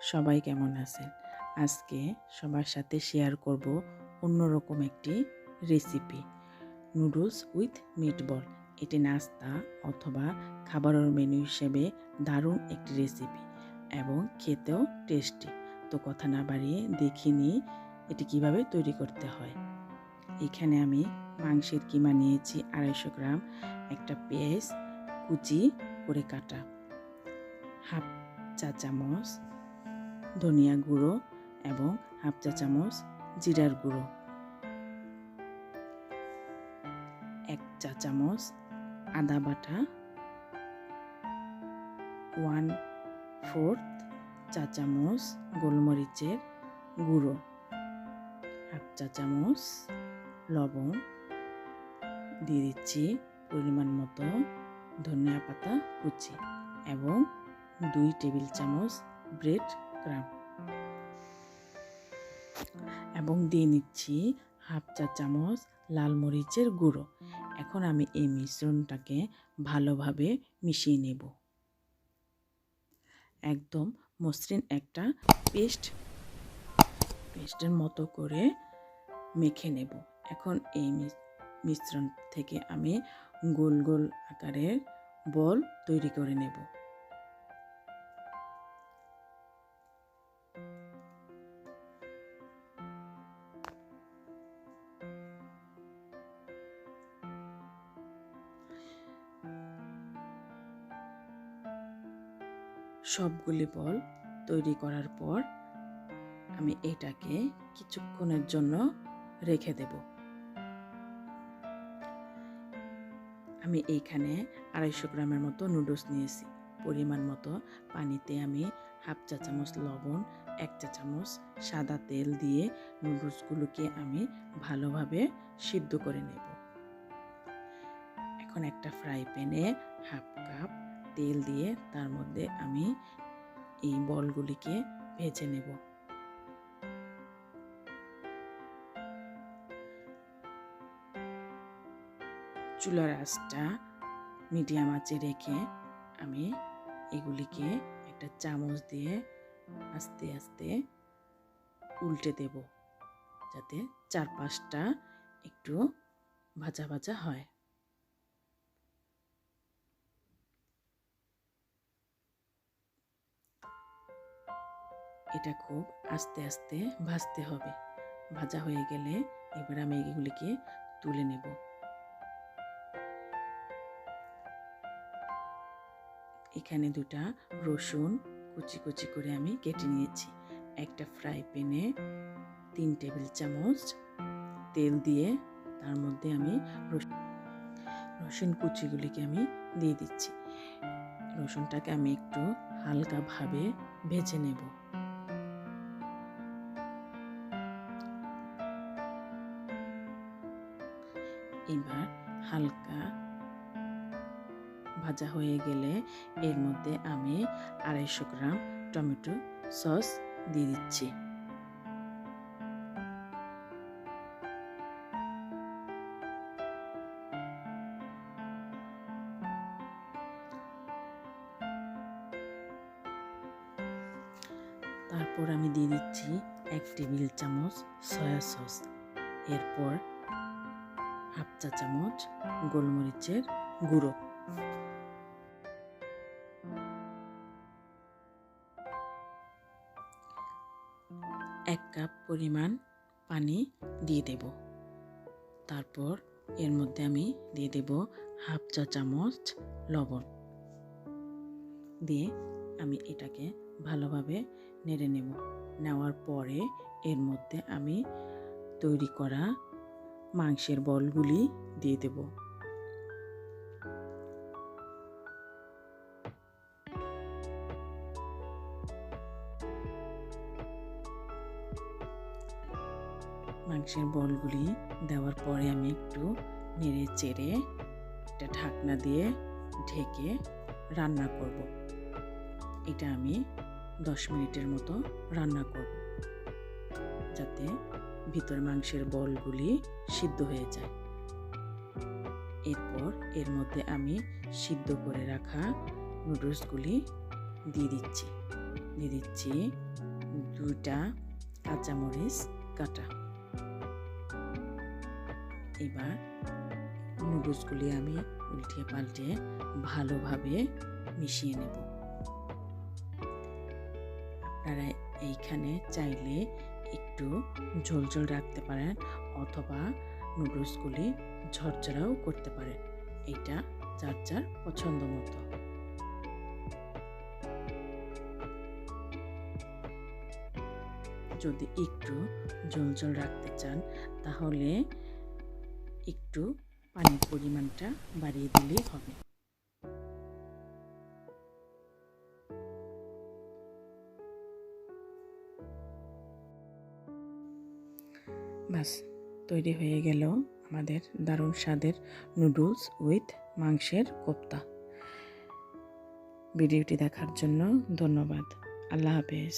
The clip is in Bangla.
সবাই কেমন আছেন? আজকে সবার সাথে শেয়ার করব অন্যরকম একটি রেসিপি, নুডলস উইথ মিটবল। এটি নাস্তা অথবা খাবারের মেনু হিসেবে দারুণ একটি রেসিপি এবং খেতেও টেস্টি। তো কথা না বাড়িয়ে দেখিনি এটি কিভাবে তৈরি করতে হয়। এখানে আমি মাংসের কিমা নিয়েছি 250 গ্রাম, একটা পেঁয়াজ কুচি করে কাটা, হাফ চা চামচ ধনিয়া গুঁড়ো এবং হাফ চা চামচ জিরার গুঁড়ো, 1 চা চামচ আদা বাটা, 1/4 চা চামচ গোলমরিচের গুঁড়ো, হাফ চা চামচ লবণ, দিয়ে দিচ্ছি পরিমাণ মতো ধনিয়া পাতা কুচি এবং 2 টেবিল চামচ ব্রেড ক্রাম্ব এবং দিয়ে নিচ্ছি হাফ চা চামচ লাল মরিচের গুঁড়ো। এখন আমি এই মিশ্রণটাকে ভালোভাবে মিশিয়ে নেব। একদম মসৃণ একটা পেস্টের মতো করে মেখে নেব। এখন এই মিশ্রণ থেকে আমি গোল গোল আকারের বল তৈরি করে নেব। সবগুলি বল তৈরি করার পর আমি এটাকে কিছুক্ষণের জন্য রেখে দেব। আমি এইখানে 250 গ্রামের মতো নুডলস নিয়েছি। পরিমাণ মতো পানিতে আমি হাফ চা চামচ লবণ, 1 চা চামচ সাদা তেল দিয়ে নুডলসগুলোকে আমি ভালোভাবে সিদ্ধ করে নেব। এখন একটা ফ্রাই প্যানে হাফ কাপ তেল দিয়ে তার মধ্যে আমি এই বলগুলিকে ভেজে নেব। চুলার আঁচটা মিডিয়াম আঁচে রেখে আমি এগুলিকে একটা চামচ দিয়ে আস্তে আস্তে উল্টে দেব, যাতে চারপাশটা একটু ভাজা ভাজা হয়। এটা খুব আস্তে আস্তে ভাজতে হবে। ভাজা হয়ে গেলে এবার আমি এগুলিকে তুলে নেব। এখানে 2টা রসুন কুচি কুচি করে আমি কেটে নিয়েছি। একটা ফ্রাই প্যানে 3 টেবিল চামচ তেল দিয়ে তার মধ্যে আমি রসুন কুচিগুলিকে আমি দিয়ে দিচ্ছি। রসুনটাকে আমি একটু হালকাভাবে ভেজে নেব। এবার হালকা ভাজা হয়ে গেলে এর মধ্যে আমি 250 গ্রাম টমেটো সস দিয়ে দিচ্ছি। তারপর আমি দিয়ে দিচ্ছি 1 টেবিল চামচ সয়া সস, এরপর হাফ চা চামচ গোলমরিচের গুঁড়ো, এক কাপ পরিমাণ পানি দিয়ে দেব। তারপর এর মধ্যে আমি দিয়ে দেব হাফ চা চামচ লবণ, দিয়ে আমি এটাকে ভালোভাবে নেড়ে নেব। নেওয়ার পরে এর মধ্যে আমি তৈরি করা মাংসের বলগুলি দিয়ে দেব। মাংসের বলগুলি দেওয়ার পরে আমি একটু নেড়ে চেড়ে একটা ঢাকনা দিয়ে ঢেকে রান্না করব। এটা আমি 10 মিনিটের মতো রান্না করব, যাতে ভিতর মাংসের বলগুলি সিদ্ধ হয়ে যায়। এরপর এর মধ্যে আমি সিদ্ধ করে রাখা নুডলসগুলি দিয়ে দিচ্ছি 2টা কাঁচামরিচ কাটা। এবার নুডলসগুলি আমি উল্টিয়ে পাল্টিয়ে ভালোভাবে মিশিয়ে নেব। আপনারা এইখানে চাইলে একটু ঝোলঝোল রাখতে পারেন অথবা নুডলসগুলি ঝরঝরাও করতে পারেন, এটা যার যার পছন্দ মতো। যদি একটু ঝোলঝোল রাখতে চান তাহলে একটু পানির পরিমাণটা বাড়িয়ে দিলেই হবে। বাস, তৈরি হয়ে গেল আমাদের দারুণ স্বাদের নুডলস উইথ মাংসের কোপ্তা। ভিডিওটি দেখার জন্য ধন্যবাদ। আল্লাহ হাফেজ।